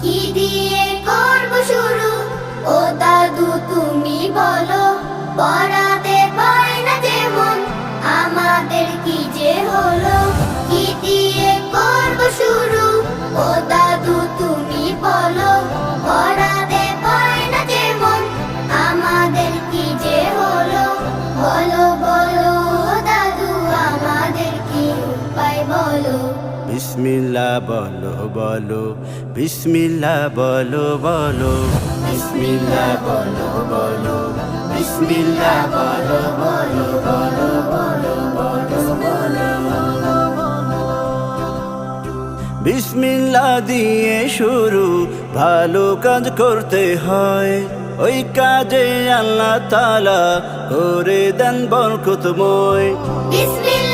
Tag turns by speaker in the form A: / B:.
A: কি দিয়ে করব শুরু, ও দাদু তুমি বলো। পড়াতে পারে না যেমন, আমাদের কি যে হলো। কি দিয়ে করব শুরু, ও দাদু তুমি বলো। পড়াতে পারে না যেমন, আমাদের কি যে হলো। বলো বলো দাদু, আমাদের কি উপায় বলো।
B: বিসমিল্লাহ বলো বলো, বিসমিল্লাহ বলো বলো, বিসমিল্লাহ বলো বলো, বিসমিল্লাহ বলো বলো বলো বলো বলো বলো। বিসমিল্লাহ দিয়ে শুরু, ভালো কাজ করতে হয়। ওই কাজে আল্লাহ তাআলা করে দেন বরকতময়।
A: বিসমিল্লাহ